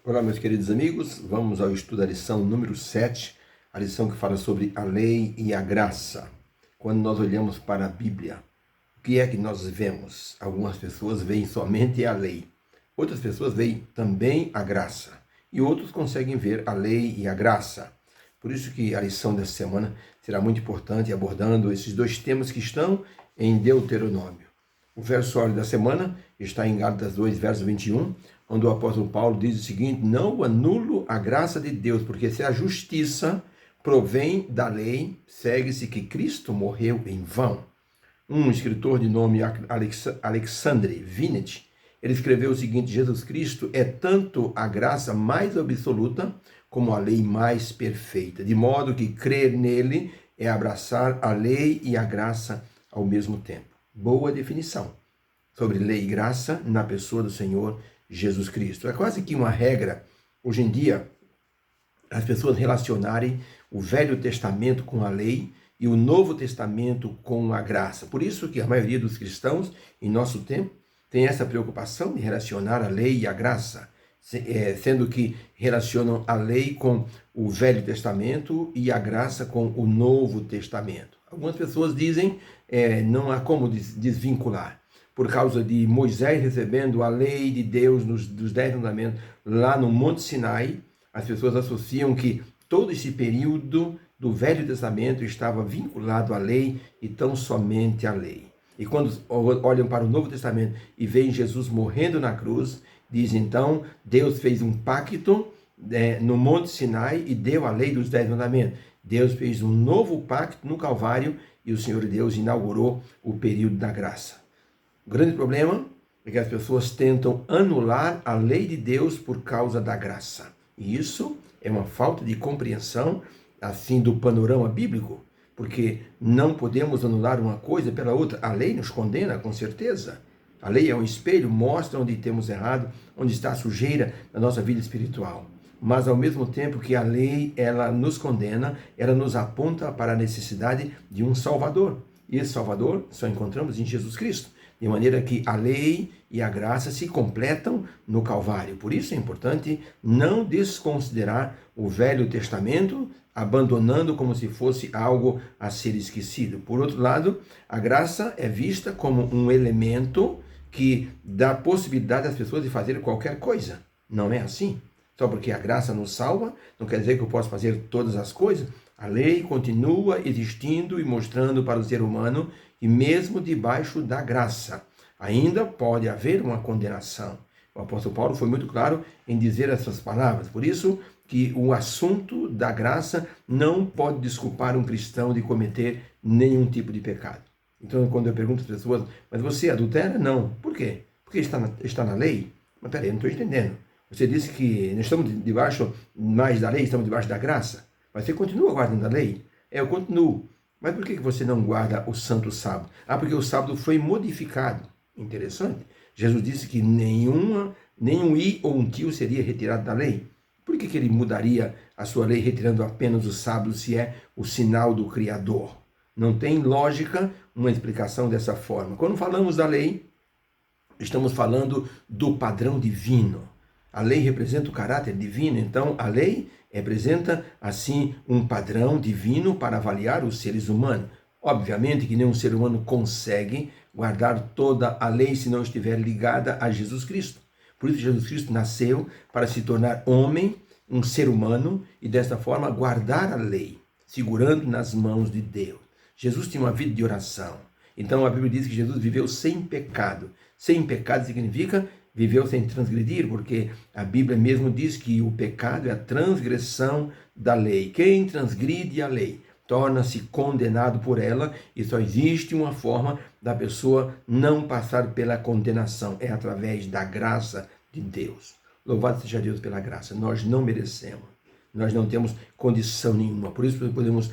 Olá, meus queridos amigos, vamos ao estudo da lição número 7, a lição que fala sobre a lei e a graça. Quando nós olhamos para a Bíblia, o que é que nós vemos? Algumas pessoas veem somente a lei, outras pessoas veem também a graça, e outros conseguem ver a lei e a graça. Por isso que a lição dessa semana será muito importante, abordando esses dois temas que estão em Deuteronômio. O versório da semana está em Gálatas 2, verso 21, onde o apóstolo Paulo diz o seguinte: não anulo a graça de Deus, porque se a justiça provém da lei, segue-se que Cristo morreu em vão. Um escritor de nome Alexandre Vinet, ele escreveu o seguinte: Jesus Cristo é tanto a graça mais absoluta como a lei mais perfeita, de modo que crer nele é abraçar a lei e a graça ao mesmo tempo. Boa definição sobre lei e graça na pessoa do Senhor Jesus Cristo. É quase que uma regra, hoje em dia, as pessoas relacionarem o Velho Testamento com a lei e o Novo Testamento com a graça. Por isso que a maioria dos cristãos, em nosso tempo, tem essa preocupação de relacionar a lei e a graça, sendo que relacionam a lei com o Velho Testamento e a graça com o Novo Testamento. Algumas pessoas dizem não há como desvincular. Por causa de Moisés recebendo a lei de Deus dos 10 mandamentos lá no Monte Sinai, as pessoas associam que todo esse período do Velho Testamento estava vinculado à lei e tão somente à lei. E quando olham para o Novo Testamento e veem Jesus morrendo na cruz, dizem então, Deus fez um pacto no Monte Sinai e deu a lei dos 10 mandamentos. Deus fez um novo pacto no Calvário e o Senhor Deus inaugurou o período da graça. O grande problema é que as pessoas tentam anular a lei de Deus por causa da graça. E isso é uma falta de compreensão, assim, do panorama bíblico, porque não podemos anular uma coisa pela outra. A lei nos condena, com certeza. A lei é um espelho, mostra onde temos errado, onde está a sujeira na nossa vida espiritual. Mas, ao mesmo tempo que a lei, ela nos condena, ela nos aponta para a necessidade de um Salvador. E esse Salvador só encontramos em Jesus Cristo. De maneira que a lei e a graça se completam no Calvário. Por isso é importante não desconsiderar o Velho Testamento, abandonando como se fosse algo a ser esquecido. Por outro lado, a graça é vista como um elemento que dá possibilidade às pessoas de fazer qualquer coisa. Não é assim. Só porque a graça nos salva, não quer dizer que eu possa fazer todas as coisas. A lei continua existindo e mostrando para o ser humano que mesmo debaixo da graça, ainda pode haver uma condenação. O apóstolo Paulo foi muito claro em dizer essas palavras. Por isso que o assunto da graça não pode desculpar um cristão de cometer nenhum tipo de pecado. Então, quando eu pergunto às pessoas, mas você adultera? Não. Por quê? Porque está na lei? Mas peraí, eu não estou entendendo. Você disse que não estamos debaixo mais da lei, estamos debaixo da graça. Mas você continua guardando a lei? Eu continuo. Mas por que você não guarda o santo sábado? Porque o sábado foi modificado. Interessante. Jesus disse que nenhum i ou um tio seria retirado da lei. Por que ele mudaria a sua lei retirando apenas o sábado se é o sinal do Criador? Não tem lógica uma explicação dessa forma. Quando falamos da lei, estamos falando do padrão divino. A lei representa o caráter divino, então a lei representa, assim, um padrão divino para avaliar os seres humanos. Obviamente que nenhum ser humano consegue guardar toda a lei se não estiver ligada a Jesus Cristo. Por isso Jesus Cristo nasceu para se tornar homem, um ser humano, e desta forma guardar a lei, segurando nas mãos de Deus. Jesus tinha uma vida de oração. Então a Bíblia diz que Jesus viveu sem pecado. Sem pecado significa viveu sem transgredir, porque a Bíblia mesmo diz que o pecado é a transgressão da lei. Quem transgride a lei torna-se condenado por ela, e só existe uma forma da pessoa não passar pela condenação, é através da graça de Deus. Louvado seja Deus pela graça. Nós não merecemos, nós não temos condição nenhuma. Por isso podemos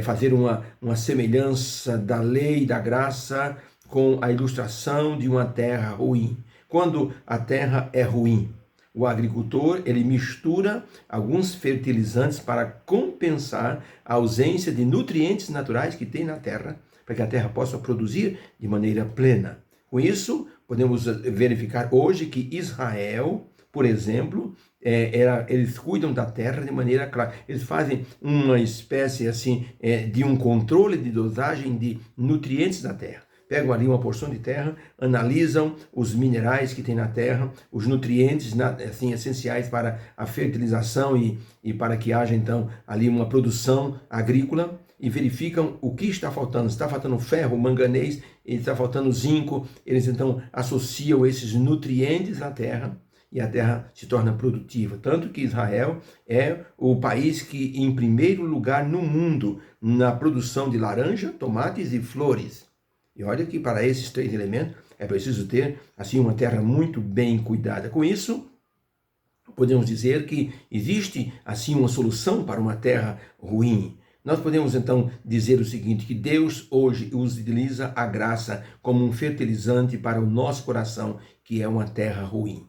fazer uma semelhança da lei e da graça com a ilustração de uma terra ruim. Quando a terra é ruim, o agricultor ele mistura alguns fertilizantes para compensar a ausência de nutrientes naturais que tem na terra, para que a terra possa produzir de maneira plena. Com isso, podemos verificar hoje que Israel por exemplo, eles cuidam da terra de maneira clara. Eles fazem uma espécie assim de um controle de dosagem de nutrientes da terra. Pegam ali uma porção de terra, analisam os minerais que tem na terra, os nutrientes assim, essenciais para a fertilização e para que haja então ali uma produção agrícola, e verificam o que está faltando. Está faltando ferro, manganês, está faltando zinco. Eles então associam esses nutrientes à terra e a terra se torna produtiva. Tanto que Israel é o país que em primeiro lugar no mundo na produção de laranja, tomates e flores. E olha que para esses 3 elementos é preciso ter assim uma terra muito bem cuidada. Com isso, podemos dizer que existe assim uma solução para uma terra ruim. Nós podemos então dizer o seguinte, que Deus hoje utiliza a graça como um fertilizante para o nosso coração, que é uma terra ruim.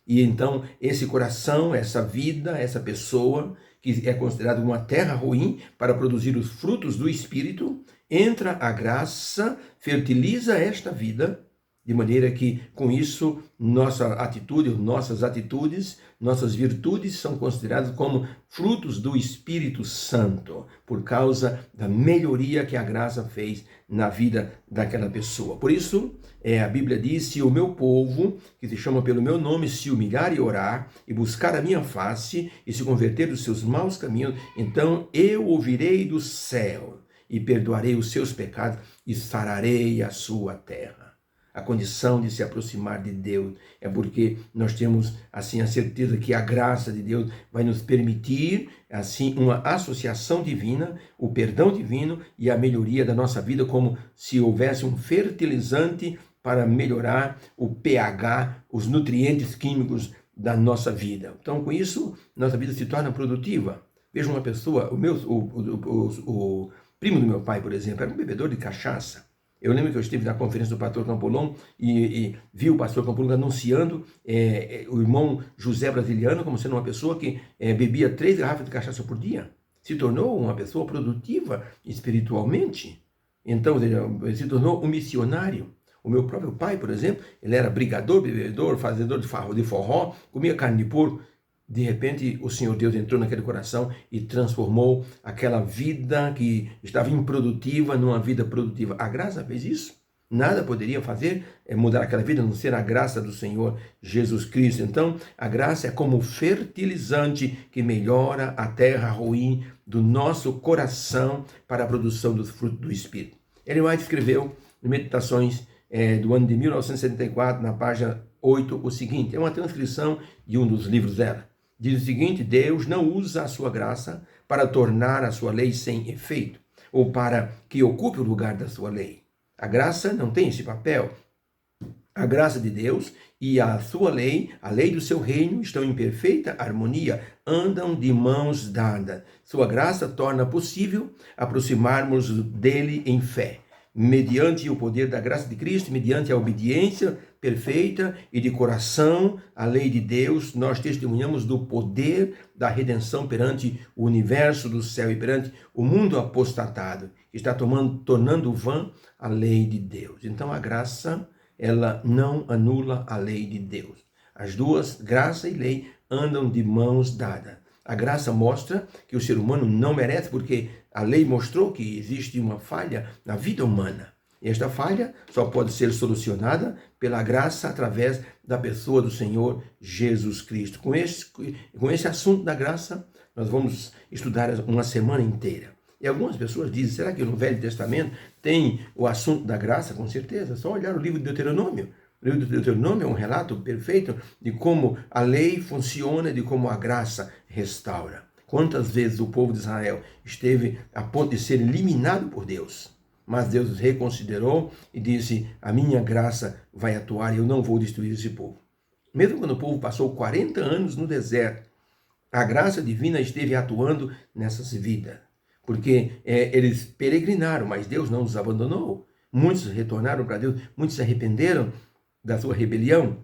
E então esse coração, essa vida, essa pessoa, que é considerada uma terra ruim para produzir os frutos do Espírito, entra a graça, fertiliza esta vida, de maneira que, com isso, nossas atitudes, nossas virtudes são consideradas como frutos do Espírito Santo, por causa da melhoria que a graça fez na vida daquela pessoa. Por isso, a Bíblia diz, se o meu povo, que se chama pelo meu nome, se humilhar e orar, e buscar a minha face, e se converter dos seus maus caminhos, então eu ouvirei do céu, e perdoarei os seus pecados, e sararei a sua terra. A condição de se aproximar de Deus é porque nós temos assim a certeza que a graça de Deus vai nos permitir assim uma associação divina, o perdão divino e a melhoria da nossa vida, como se houvesse um fertilizante para melhorar o pH, os nutrientes químicos da nossa vida. Então, com isso, nossa vida se torna produtiva. Veja uma pessoa, o primo do meu pai, por exemplo, era um bebedor de cachaça. Eu lembro que eu estive na conferência do pastor Campolon e vi o pastor Campolon anunciando o irmão José Brasiliano como sendo uma pessoa que bebia 3 garrafas de cachaça por dia. Se tornou uma pessoa produtiva espiritualmente. Então, se tornou um missionário. O meu próprio pai, por exemplo, ele era brigador, bebedor, fazedor de forró, comia carne de porco. De repente, o Senhor Deus entrou naquele coração e transformou aquela vida que estava improdutiva numa vida produtiva. A graça fez isso. Nada poderia fazer mudar aquela vida, a não ser a graça do Senhor Jesus Cristo. Então, a graça é como fertilizante que melhora a terra ruim do nosso coração para a produção dos frutos do Espírito. Ellen White escreveu em Meditações do ano de 1974, na página 8, o seguinte, é uma transcrição de um dos livros dela. Diz o seguinte, Deus não usa a sua graça para tornar a sua lei sem efeito, ou para que ocupe o lugar da sua lei. A graça não tem esse papel. A graça de Deus e a sua lei, a lei do seu reino, estão em perfeita harmonia, andam de mãos dadas. Sua graça torna possível aproximarmos dele em fé. Mediante o poder da graça de Cristo, mediante a obediência perfeita e de coração à lei de Deus, nós testemunhamos do poder da redenção perante o universo do céu e perante o mundo apostatado, que está tornando vã a lei de Deus. Então a graça, ela não anula a lei de Deus. As duas, graça e lei, andam de mãos dadas. A graça mostra que o ser humano não merece, porque a lei mostrou que existe uma falha na vida humana. E esta falha só pode ser solucionada pela graça através da pessoa do Senhor Jesus Cristo. Com esse assunto da graça, nós vamos estudar uma semana inteira. E algumas pessoas dizem, será que no Velho Testamento tem o assunto da graça? Com certeza, é só olhar o livro de Deuteronômio. O livro de Deuteronômio é um relato perfeito de como a lei funciona, de como a graça restaura. Quantas vezes o povo de Israel esteve a ponto de ser eliminado por Deus, mas Deus os reconsiderou e disse, a minha graça vai atuar e eu não vou destruir esse povo. Mesmo quando o povo passou 40 anos no deserto, a graça divina esteve atuando nessas vidas, porque eles peregrinaram, mas Deus não os abandonou. Muitos retornaram para Deus, muitos se arrependeram da sua rebelião,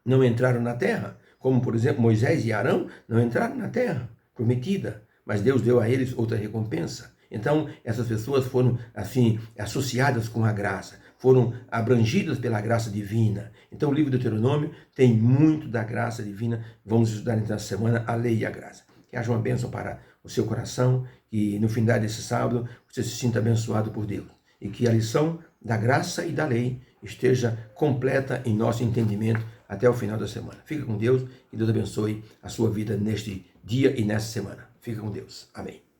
não entraram na terra, como por exemplo Moisés e Arão não entraram na terra prometida, mas Deus deu a eles outra recompensa. Então essas pessoas foram assim associadas com a graça, foram abrangidas pela graça divina. Então o livro do Deuteronômio tem muito da graça divina. Vamos estudar então essa semana a lei e a graça. Que haja uma bênção para o seu coração, que no final desse sábado você se sinta abençoado por Deus. E que a lição da graça e da lei esteja completa em nosso entendimento até o final da semana. Fica com Deus e Deus abençoe a sua vida neste dia e nesta semana. Fica com Deus. Amém.